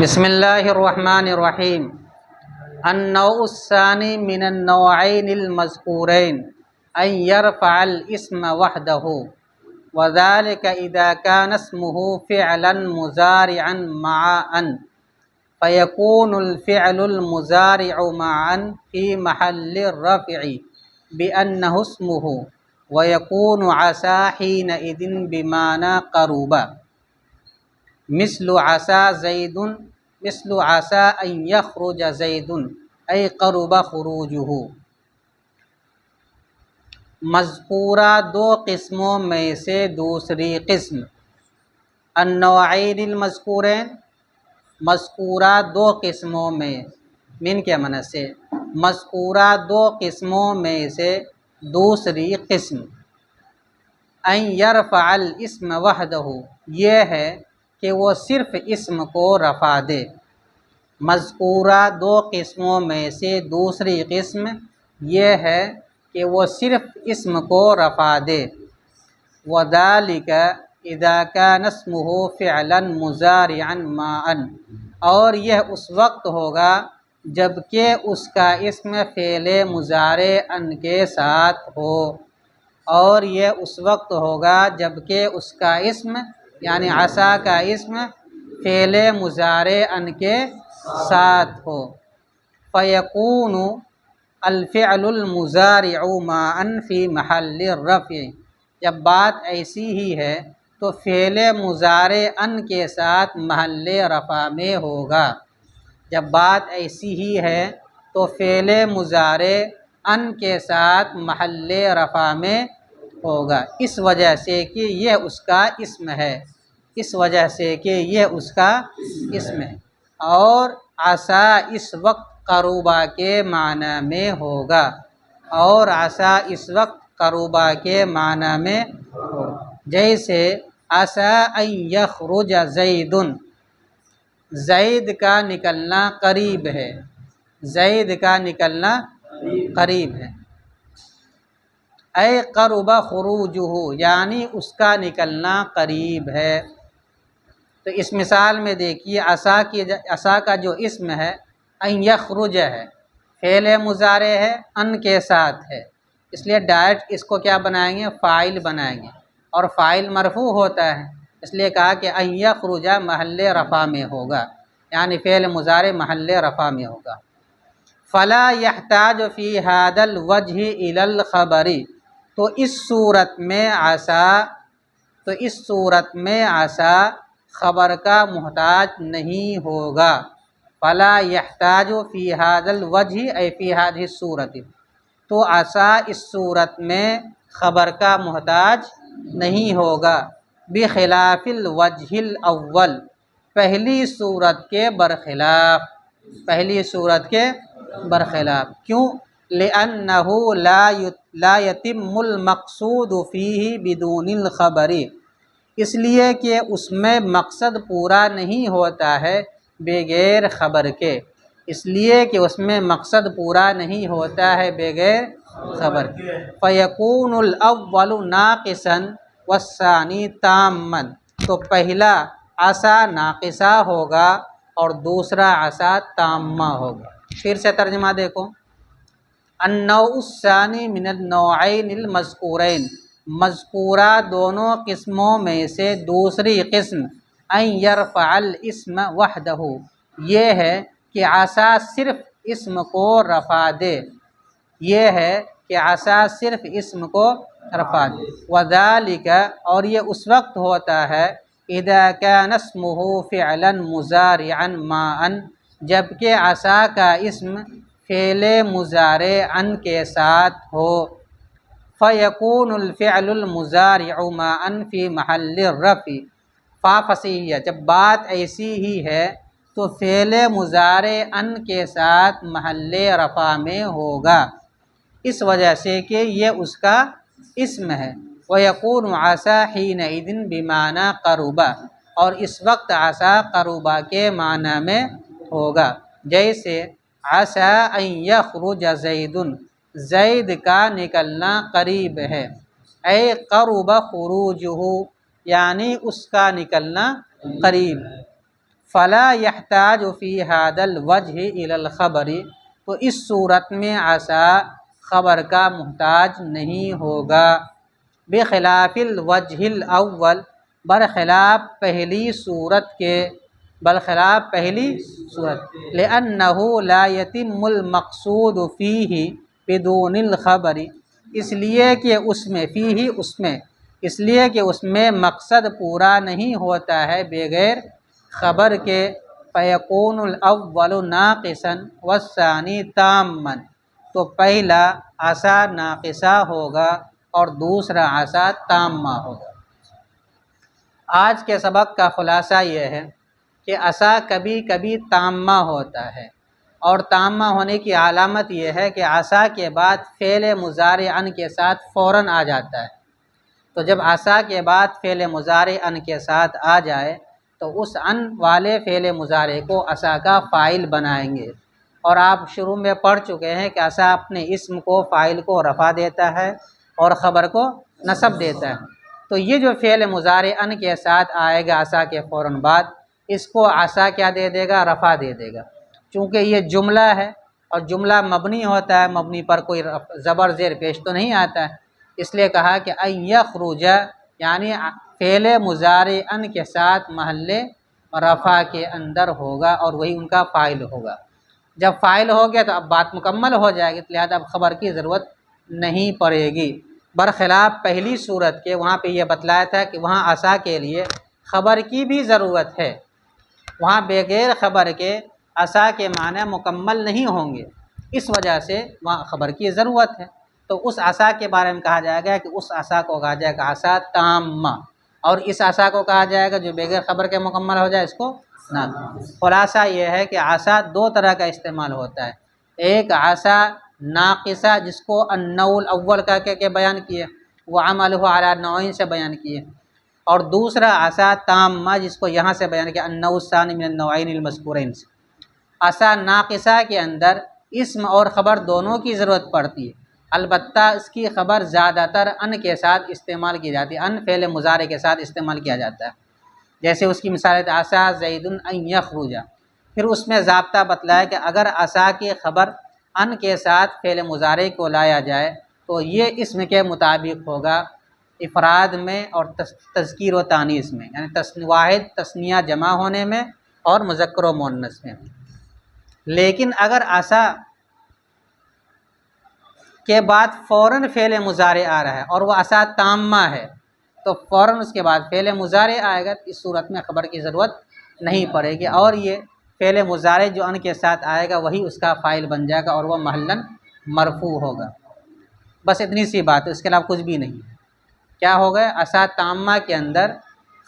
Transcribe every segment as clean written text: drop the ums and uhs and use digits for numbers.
بسم اللہ الرحمن الرحیم۔ النوع الثانی من النوعین المذکورین ان یرفع الاسم وحدہ وذلك اذا كان اسمه فعلا مضارعا مع ان فيكون الفعل المضارع مع ان في محل الرفع بأنه اسمه ويكون عسى حينئذ بمعنى قرب مثل عسى زید مثل عسى ان يخرج زید ای قرب خروجه۔ مذکورہ دو قسموں میں سے دوسری قسم النوعین المذکورین، مذکورہ دو قسموں میں من کے معنی سے مذکورہ دو قسموں میں سے دوسری قسم ان یرفع الاسم وحدہ، یہ ہے کہ وہ صرف اسم کو رفع دے۔ مذکورہ دو قسموں میں سے دوسری قسم یہ ہے کہ وہ صرف اسم کو رفع دے۔ وذالک اذا کان اسمہ فعلا مضارعا مع ان، اور یہ اس وقت ہوگا جب کہ اس کا اسم فعل مضارع ان کے ساتھ ہو، اور یہ اس وقت ہوگا جب کہ اس کا اسم یعنی عسیٰ کا اسم فعل مضارع ان کے ساتھ ہو۔ فیکون الفعل المضارع مع ان فی محل الرفع، جب بات ایسی ہی ہے تو فعل مضارع ان کے ساتھ محل رفع میں ہوگا۔ جب بات ایسی ہی ہے تو فعل مضارع ان کے ساتھ محل رفع میں ہوگا، اس وجہ سے کہ یہ اس کا اسم ہے، اس وجہ سے کہ یہ اس کا اسم ہے۔ اور عسیٰ اس وقت قربا کے معنی میں ہوگا، اور عسیٰ اس وقت قربا کے معنی میں ہوگا، جیسے عسیٰ ان یخرج زید، زید کا نکلنا قریب ہے، زید کا نکلنا قریب ہے۔ اے قرب خروجہ، یعنی اس کا نکلنا قریب ہے۔ تو اس مثال میں دیکھیے عسیٰ کا جو اسم ہے ان یخرج ہے، فعل مضارع ہے، ان کے ساتھ ہے، اس لیے ڈائریکٹ اس کو کیا بنائیں گے؟ فاعل بنائیں گے، اور فاعل مرفوع ہوتا ہے، اس لیے کہا کہ ان یخرج محل رفع میں ہوگا، یعنی فعل مضارع محل رفع میں ہوگا۔ فلا يحتاج في هذا الوجه الى الخبر، تو اس صورت میں عسیٰ خبر کا محتاج نہیں ہوگا۔ فلا يحتاج في هذا الوجه اي في هذه الصورت، تو عسیٰ اس صورت میں خبر کا محتاج نہیں ہوگا۔ بخلاف الوجه الاول، پہلی صورت کے برخلاف، پہلی صورت کے برخلاف۔ کیوں؟ لأنه لا يتم المقصود فيه بدون الخبر، اس لیے کہ اس میں مقصد پورا نہیں ہوتا ہے بغیر خبر کے، اس لیے کہ اس میں مقصد پورا نہیں ہوتا ہے بغیر خبر کے۔ فیکون الاول ناقصا والثانی تاما، تو پہلا عسیٰ ناقصہ ہوگا اور دوسرا عسیٰ تامہ ہوگا۔ پھر سے ترجمہ دیکھو۔ النوع الثانی من النوعین المذکورین، مذکورہ دونوں قسموں میں سے دوسری قسم ان یرفع الاسم وحدہ، یہ ہے کہ عسیٰ صرف اسم کو رفع دے، یہ ہے کہ عسیٰ صرف اسم کو رفع دے۔ وذالک، اور یہ اس وقت ہوتا ہے اذا کان اسمہ فعلا مضارعا مع ان، جبکہ عسیٰ کا اسم فعل مضارع ان کے ساتھ ہو۔ فیکون الفعل المضارع مع ان فی محل الرفع، فصیحہ، جب بات ایسی ہی ہے تو فعل مضارع ان کے ساتھ محل رفع میں ہوگا، اس وجہ سے کہ یہ اس کا اسم ہے۔ ویکون عسیٰ حینئذ بمعنی قرب، اور اس وقت عسیٰ قربا کے معنی میں ہوگا، جیسے عسیٰ ان یخرج زید، زید کا نکلنا قریب ہے۔ اے قرب خروجہ، یعنی اس کا نکلنا قریب ہے۔ فلا يحتاج فی هذا الوجہ الی الخبر، تو اس صورت میں عسا خبر کا محتاج نہیں ہوگا، بخلاف الوجہ الاول، برخلاف پہلی صورت کے، برخلاف پہلی صورت، لأنہ لا یتم المقصود فیہ بدون الخبر، اس لیے کہ اس میں فیہ اس میں، اس لیے کہ اس میں مقصد پورا نہیں ہوتا ہے بغیر خبر کے، فیکون الاول ناقصا والثانی تاما، تو پہلا عسا ناقصہ ہوگا اور دوسرا عسا تامہ ہوگا۔ آج کے سبق کا خلاصہ یہ ہے کہ عسا کبھی کبھی تامہ ہوتا ہے، اور تامہ ہونے کی علامت یہ ہے کہ عسا کے بعد فعل مضارع ان کے ساتھ فوراً آ جاتا ہے۔ تو جب عسا کے بعد فعل مضارع ان کے ساتھ آ جائے تو اس ان والے فعل مضارع کو عسا کا فاعل بنائیں گے، اور آپ شروع میں پڑھ چکے ہیں کہ عسا اپنے اسم کو، فاعل کو رفع دیتا ہے اور خبر کو نصب دیتا ہے۔ تو یہ جو فعل مضارع ان کے ساتھ آئے گا عسا کے فوراً بعد، اس کو عسا کیا دے دے گا؟ رفع دے دے گا، چونکہ یہ جملہ ہے اور جملہ مبنی ہوتا ہے، مبنی پر کوئی زبر زیر پیش تو نہیں آتا ہے، اس لیے کہا کہ ان یخرج، یعنی فعل مضارع ان کے ساتھ محل رفع کے اندر ہوگا اور وہی ان کا فاعل ہوگا۔ جب فاعل ہو گیا تو اب بات مکمل ہو جائے گی، لہذا اب خبر کی ضرورت نہیں پڑے گی، برخلاف پہلی صورت کے، وہاں پہ یہ بتلایا تھا کہ وہاں عسا کے لیے خبر کی بھی ضرورت ہے، وہاں بغیر خبر کے عسا کے معنی مکمل نہیں ہوں گے، اس وجہ سے وہاں خبر کی ضرورت ہے۔ تو اس عسا کے بارے میں کہا جائے گا کہ اس عسا کو کہا جائے گا عسا تامہ، اور اس عسا کو کہا جائے گا جو بغیر خبر کے مکمل ہو جائے اس کو ناقص۔ خلاصہ یہ ہے کہ عسا دو طرح کا استعمال ہوتا ہے، ایک عسا ناقصہ جس کو النوع الاول کا کے بیان کیے، وہ عملہ علی نوعین سے بیان کیے، اور دوسرا عسا تامہ جس کو یہاں سے بیان کیا النوع الثانی من النوعین المذکورین سے۔ عسا ناقصہ کے اندر اسم اور خبر دونوں کی ضرورت پڑتی ہے، البتہ اس کی خبر زیادہ تر ان کے ساتھ استعمال کی جاتی ہے، ان فعل مضارع کے ساتھ استعمال کیا جاتا ہے، جیسے اس کی مثال ہے عسا زید ان یخرج، پھر اس میں ضابطہ بتلایا کہ اگر عسا کی خبر ان کے ساتھ فعل مضارع کو لایا جائے تو یہ اسم کے مطابق ہوگا افراد میں اور تذکیر و تانیث میں، یعنی واحد تثنیہ جمع ہونے میں اور مذکر و مؤنث میں۔ لیکن اگر عسا کے بعد فوراً فعل مضارع آ رہا ہے اور وہ عسا تامہ ہے تو فوراً اس کے بعد فعل مضارع آئے گا، اس صورت میں خبر کی ضرورت نہیں پڑے گی، اور یہ فعل مضارع جو ان کے ساتھ آئے گا وہی اس کا فاعل بن جائے گا اور وہ محلاً مرفوع ہوگا۔ بس اتنی سی بات ہے، اس کے علاوہ کچھ بھی نہیں۔ کیا ہو گیا؟ عسا تامہ کے اندر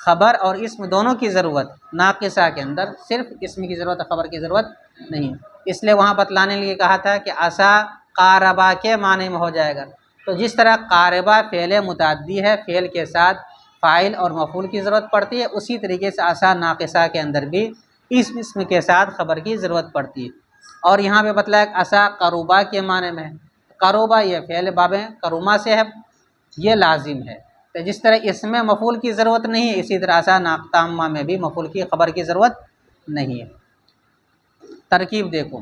خبر اور اسم دونوں کی ضرورت، ناقصہ کے اندر صرف اسم کی ضرورت، خبر کی ضرورت نہیں، اس لیے وہاں بتلانے لیے کہا تھا کہ عسا قاربہ کے معنی میں ہو جائے گا، تو جس طرح قاربہ فعل متعدی ہے، فعل کے ساتھ فاعل اور مفعول کی ضرورت پڑتی ہے، اسی طریقے سے عسا ناقصہ کے اندر بھی اسم کے ساتھ خبر کی ضرورت پڑتی ہے۔ اور یہاں پہ بتلایا کہ عسا قربہ کے معنی میں ہے، قربہ یہ فعل باب قرومہ سے ہے، یہ لازم ہے، تو جس طرح اس میں مفعول کی ضرورت نہیں ہے اسی طرح عسا تامہ میں بھی مفعول کی خبر کی ضرورت نہیں ہے۔ ترکیب دیکھو،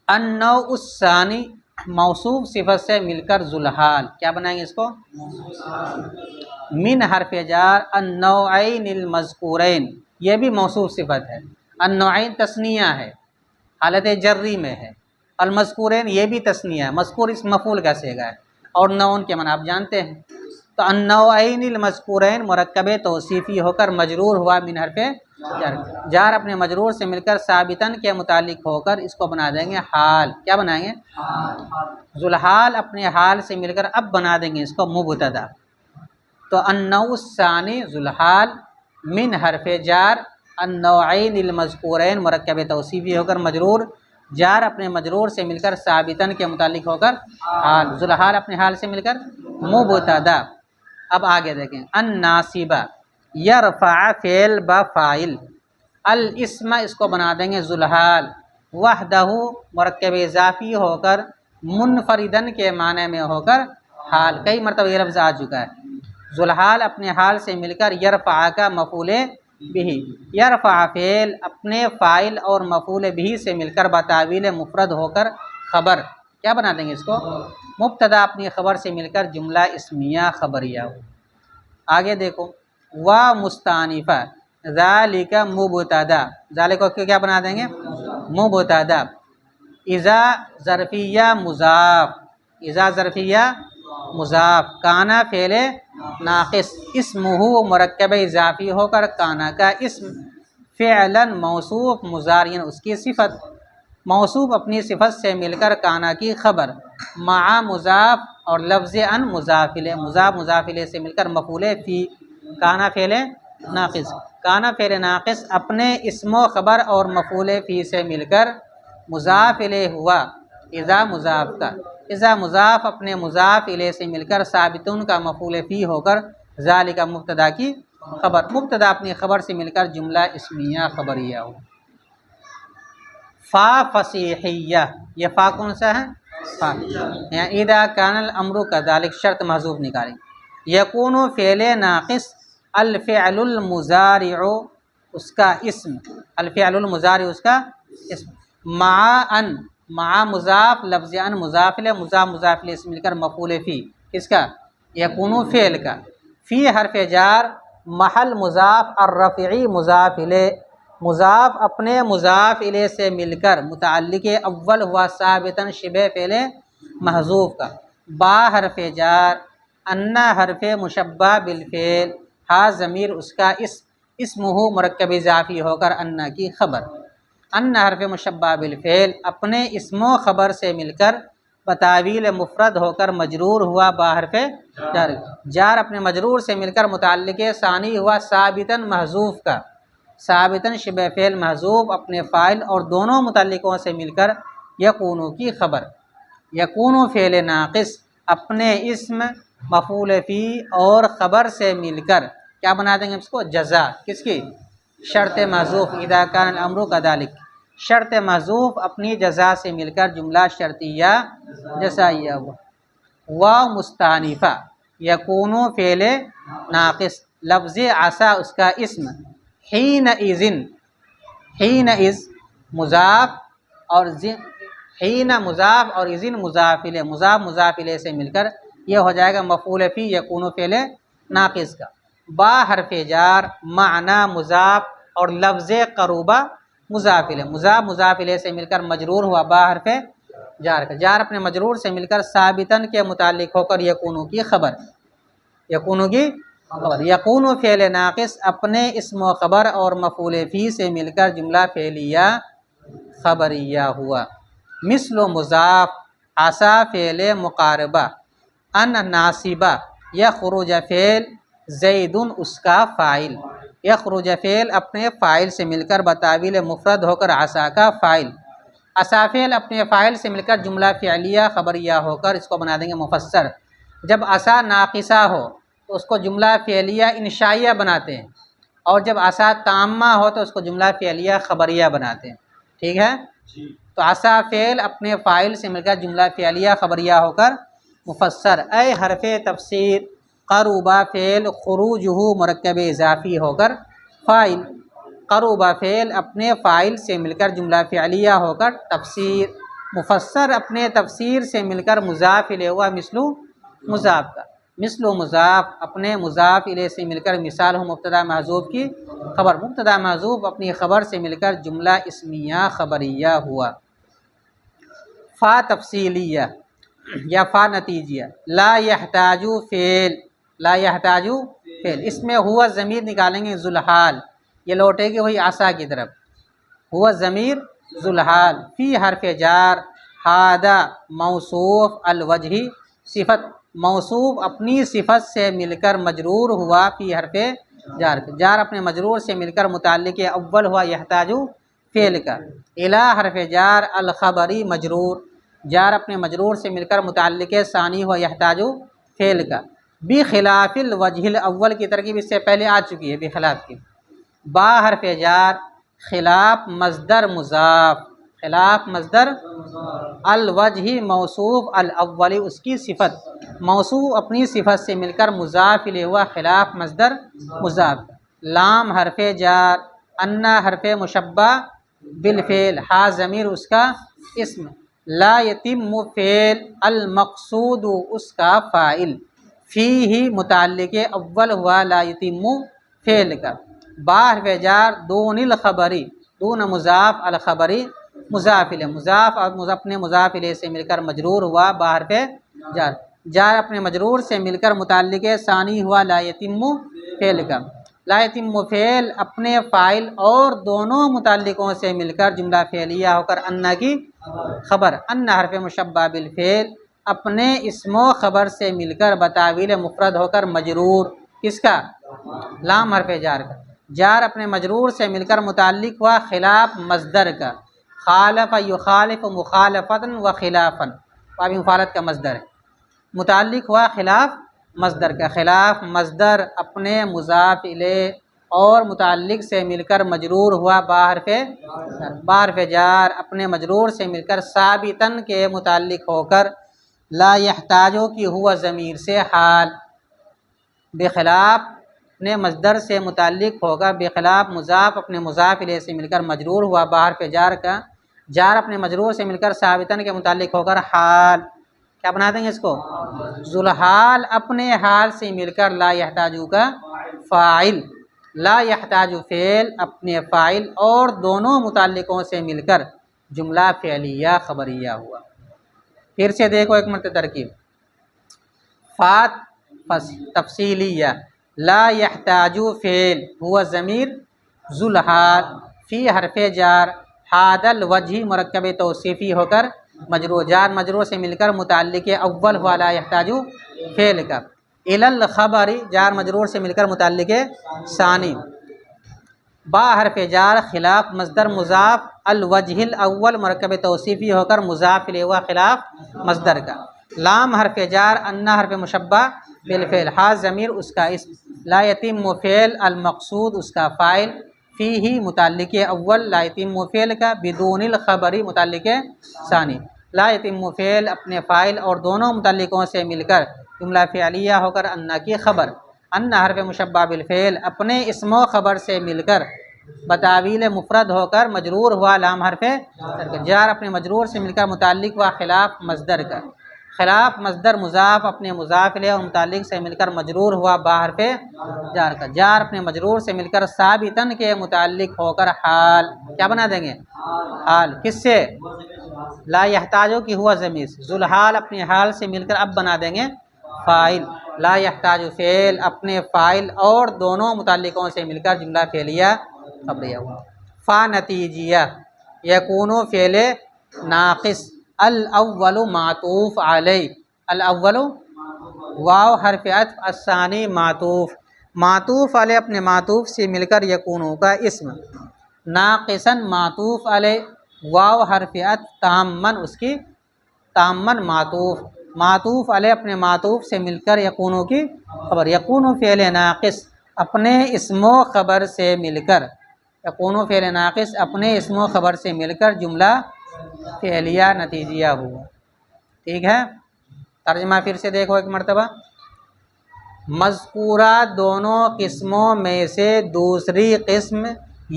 النوع الثانی موصوف صفت سے مل کر ذوالحال، کیا بنائیں گے اس کو؟ من حرف جار النوعین المذکورین، یہ بھی موصوف صفت ہے، النوعین تثنیہ ہے، حالت جری میں ہے، المذکورین یہ بھی تثنیہ ہے، مذکور اس مفعول کا صیغہ ہے، اور نون کے معنی آپ جانتے ہیں۔ تو النوعین المذکورین مرکب توصیفی ہو کر مجرور ہوا من حرف جار، جار اپنے مجرور سے مل کر ثابتاً کے متعلق ہو کر اس کو بنا دیں گے حال، کیا بنائیں گے؟ ذوالحال اپنے حال سے مل کر اب بنا دیں گے اس کو مبتدا۔ تو النوع الثانی ذوالحال من حرف جار النوعین المذکورین مرکب توصیفی ہو کر مجرور، جار اپنے مجرور سے مل کر ثابتاً کے متعلق ہو کر حال، ذوالحال اپنے حال سے مل کر مبتدا۔ اب آگے دیکھیں، الناصبہ یرفع فعل با فاعل، الاسم اس کو بنا دیں گے ذوالحال، وحدہ مرکب اضافی ہو کر منفردن کے معنی میں ہو کر حال، کئی مرتبہ یہ لفظ آ چکا ہے۔ ذوالحال اپنے حال سے مل کر یرفع کا مفعول بھی، یرفع فعل اپنے فاعل اور مفعول بھی سے مل کر بتاویل مفرد ہو کر خبر، کیا بنا دیں گے اس کو؟ مبتدا اپنی خبر سے مل کر جملہ اسمیہ خبریہ ہو۔ آگے دیکھو، وا مستانفہ، ذالک مبتدا، ذالک کو کیا بنا دیں گے؟ مبتدا، اذا ظرفیہ مضاف، اذا ظرفیہ مضاف، کانا فعل ناقص، اسمہ مرکب اضافی ہو کر کانا کا اسم، فعلا موصوف مضارعا اس کی صفت، موصوف اپنی صفت سے مل کر کانا کی خبر، مع مضاف اور لفظ ان مضاف الیہ، مضاف مضاف الیہ سے مل کر مفعول فی، کانا فعل ناقص، کانا فعل ناقص اپنے اسم و خبر اور مفعول فی سے مل کر مضاف الیہ ہوا، اذا مضاف کا، اذا مضاف اپنے مضاف الیہ سے مل کر ثابتون کا مفعول فی ہو کر ذالک مبتدا کی خبر، مبتدا اپنی خبر سے مل کر جملہ اسمیہ خبریہ ہو۔ فا فصیحیہ، یہ فا کون سا ہے؟ فا، یعنی اذا کان الامر کذالک، شرط محذوف نکالیں، یکون فعل ناقص، الفعل المضارع اس کا اسم، الفعل المضارع اس کا اسم، مع ان، مع مضاف لفظ ان مضاف الیہ، مضاف مضاف الیہ سے مل کر مفعول فی، کس کا؟ یکون فعل کا، فی حرف جار، محل مضاف الرفعی مضاف الیہ، مضاف اپنے مضاف الیہ سے مل کر متعلق اول ہوا ثابتاً شبہ فعل محذوف کا، با حرف جار، انا حرف مشبہ بالفعل، ہا ضمیر اس کا اسمہ مرکب اضافی ہو کر انا کی خبر، ان حرف مشبہ بالفعل اپنے اسم و خبر سے مل کر بتاویل مفرد ہو کر مجرور ہوا با حرف جار، جار اپنے مجرور سے مل کر متعلق ثانی ہوا ثابتاً محذوف کا، ثابتاً شبہ فعل محذوف اپنے فاعل اور دونوں متعلقوں سے مل کر یکونو کی خبر، یکونو فعل ناقص اپنے اسم مفعول فی اور خبر سے مل کر کیا بنا دیں گے اس کو؟ جزا، کس کی؟ شرط محذوف، اذا کان الامر کذالک، شرط محذوف اپنی جزا سے مل کر جملہ شرطیہ جزائیہ ہوا۔ واو مستانفہ، یکون فعل ناقص، لفظ عسا اس کا اسم، حین اذن، حین اذ مضاف اور حین مضاف اور اذن مضاف الیہ، مضاف مضاف الیہ سے مل کر یہ ہو جائے گا مفعول فی یکون فعل ناقص کا، با حرف جار، معنی مضاف اور لفظ قربہ مضاف الیہ، مضاف مضاف الیہ سے مل کر مجرور ہوا با حرف جار کا، جار اپنے مجرور سے مل کر ثابتاً کے متعلق ہو کر یکونو کی خبر، یکونو کی خبر، یکونو فعل ناقص اپنے اسم و خبر اور مفعول فی سے مل کر جملہ فعلیہ خبریہ ہوا۔ مثل و مضاف، عسا فعل مقاربہ، ان ناصبہ، یخرج فعل، زیدن اس کا فاعل، یخرج فعل اپنے فاعل سے مل کر بتاویل مفرد ہو کر عسا کا فاعل، عسا فعل اپنے فاعل سے مل کر جملہ فعلیہ خبریہ ہو کر اس کو بنا دیں گے مفسر، جب عسا ناقصہ ہو تو اس کو جملہ فعلیہ انشائیہ بناتے ہیں، اور جب عسا تامہ ہو تو اس کو جملہ فعلیہ خبریہ بناتے ہیں، ٹھیک ہے؟ تو عسا فعل اپنے فاعل سے مل کر جملہ فعلیہ خبریہ ہو کر مفسر، اے حرف تفسیر، قربہ فعل خروجہ مرکب اضافی ہو کر فاعل، قربہ فعل اپنے فاعل سے مل کر جملہ فعلیہ ہو کر تفسیر، مفسر اپنے تفسیر سے مل کر مضاف الیہ ہوا مثل مضاف کا، مثل مضاف اپنے مضاف الیہ سے مل کر مثال ہو مبتدا محذوف کی خبر، مبتدا محذوف اپنی خبر سے مل کر جملہ اسمیہ خبریہ ہوا۔ فا تفصیلیہ یا فا نتیجیہ، لا یحتاج فعل، لا یحتاج فعل، اس میں ہوا ضمیر نکالیں گے ذوالحال، یہ لوٹے گی وہی عسا کی طرف، ہوا ضمیر ذوالحال، فی حرف جار، ہادہ موصوف، الوجہ صفت، موصوف اپنی صفت سے مل کر مجرور ہوا فی حرف جار، جار اپنے مجرور سے مل کر متعلق اول ہوا یحتاج فعل کا، الی حرف جار الخبری مجرور، جار اپنے مجرور سے مل کر متعلق ثانی ہوا یحتاج فعل کا، بخلاف الوجہ الاول کی ترکیب اس سے پہلے آ چکی ہے بخلاف کی، با حرف جار، خلاف مصدر مضاف، خلاف مصدر، الوجہ موصوف الاولی اس کی صفت، موصوف اپنی صفت سے مل کر مضاف الیہ ہوا خلاف مصدر مضاف، لام حرف جار، انا حرف مشبہ بالفعل، ہا ضمیر اس کا اسم، لا یتم فعل، المقصود اس کا فاعل، فی ہی متعلق اول ہوا لا یتم فعل کا، با حرف جار، دون الخبری، دون مضاف، الخبری مضاف الیہ، مضاف اور اپنے مضاف الیہ سے مل کر مجرور ہوا با حرف جار، جار اپنے مجرور سے مل کر متعلق ثانی ہوا لا یتم فعل کا، لا یتم فعل اپنے فاعل اور دونوں متعلقوں سے مل کر جملہ فعلیہ ہو کر انا کی خبر، انا حرف مشبہ بالفعل اپنے اسم و خبر سے مل کر بتاویل مفرد ہو کر مجرور، کس کا؟ لام حرف جار کا، جار اپنے مجرور سے مل کر متعلق ہوا خلاف مصدر کا، خالف یخالف مخالفتا و خلافا، باب مفعلت کا مصدر ہے، متعلق ہوا خلاف مصدر کا، خلاف مصدر اپنے مضاف الیہ اور متعلق سے مل کر مجرور ہوا با حرف جار اپنے مجرور سے مل کر ثابتاً کے متعلق ہو کر لا یحتاجو کی ہوا ضمیر سے حال، بخلاف اپنے مصدر سے متعلق ہوگا، بخلاف مضاف اپنے مضاف الیہ سے مل کر مجرور ہوا با حرف جار کا، جار اپنے مجرور سے مل کر ثابتاً کے متعلق ہو کر حال، کیا بنا دیں گے اس کو؟ ذوالحال اپنے حال سے مل کر لا یحتاجو کا فاعل، لا یحتاجو فعل اپنے فاعل اور دونوں متعلقوں سے مل کر جملہ فعلیہ خبریہ ہوا۔ پھر سے دیکھو ایک مرتبہ ترکیب، فات تفصیلیہ، لا یحتاجو فعل ہوا ضمیر ذوالحال، فی حرف جار، حاد الوجہ مرکب توصیفی ہو کر مجرور، جار مجرور سے مل کر متعلق اول ہوا لا یحتاجو فعل کا، الی الخبر جار مجرور سے مل کر متعلق ثانی، با حرف جار خلاف مصدر مضاف، الوجہ الاول مرکب توصیفی ہو کر مضاف الیہ ہوا خلاف مصدر کا، لام حرف جار، انا حرف مشبہ بالفعل، ہا ضمیر اس کا اسم، لا یتم فعل المقصود اس کا فاعل، فی ہی متعلق اول لا یتم فعل کا، بدون الخبری متعلق ثانی، لا یتم فعل اپنے فاعل اور دونوں متعلقوں سے مل کر جملہ فعلیہ ہو کر انا کی خبر، انا حرف مشبہ بالفعل اپنے اسم و خبر سے مل کر بتاویل مفرد ہو کر مجرور ہوا لام حرف جار اپنے مجرور سے مل کر متعلق ہوا خلاف مصدر کا، خلاف مصدر مضاف اپنے مضاف الیہ اور متعلق سے مل کر مجرور ہوا با حرف جار کا، جار اپنے مجرور سے مل کر ثابتاً کے متعلق ہو کر حال، کیا بنا دیں گے؟ حال، کس سے؟ لا یحتاجو کی ہوا ضمیر، ذوالحال اپنے حال سے مل کر اب بنا دیں گے فاعل، لا یحتاجو فعل اپنے فاعل اور دونوں متعلقوں سے مل کر جملہ فعلیہ خبریہ ہوا۔ فا نتیجیہ، یکون فعل ناقص، الاول معطوف علیہ، الاول واو حرف عطف، الثانی معطوف، معطوف علیہ اپنے معطوف سے مل کر یکونو کا اسم، ناقصا معطوف علیہ، واو حرف عطف، تامن اس کی تامن معطوف، معطوف علیہ اپنے معطوف سے مل کر یکونو کی خبر، یکونو فعل ناقص اپنے اسم و خبر سے مل کر، یکونو فعل ناقص اپنے اسم و خبر سے مل کر جملہ فعلیہ نتیجیہ ہوا۔ ٹھیک ہے، ترجمہ پھر سے دیکھو ایک مرتبہ، مذکورہ دونوں قسموں میں سے دوسری قسم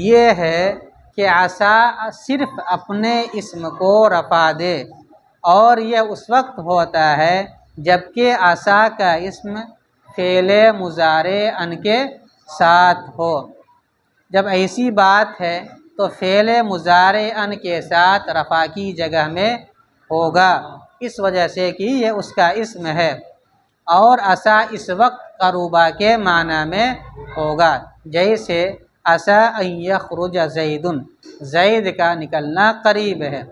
یہ ہے کہ عصا صرف اپنے اسم کو رفع دے، اور یہ اس وقت ہوتا ہے جبکہ عصا کا اسم فعل مضارع ان کے ساتھ ہو، جب ایسی بات ہے تو فعل مضارع ان کے ساتھ رفع کی جگہ میں ہوگا، اس وجہ سے کہ یہ اس کا اسم ہے، اور عصا اس وقت قربا کے معنی میں ہوگا، جیسے عصا ان یخرج زید، زید کا نکلنا قریب ہے،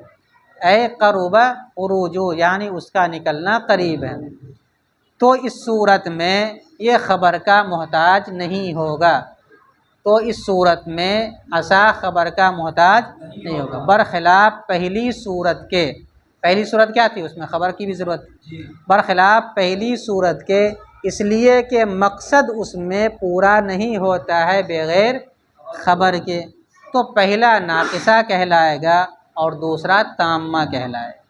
اے قربا خروجو یعنی اس کا نکلنا قریب ہے، تو اس صورت میں یہ خبر کا محتاج نہیں ہوگا، تو اس صورت میں عصا خبر کا محتاج نہیں ہوگا، برخلاف پہلی صورت کے، پہلی صورت کیا تھی؟ اس میں خبر کی بھی ضرورت تھی، برخلاف پہلی صورت کے، اس لیے کہ مقصد اس میں پورا نہیں ہوتا ہے بغیر خبر کے، تو پہلا ناقصہ کہلائے گا اور دوسرا تامہ کہلائے گا۔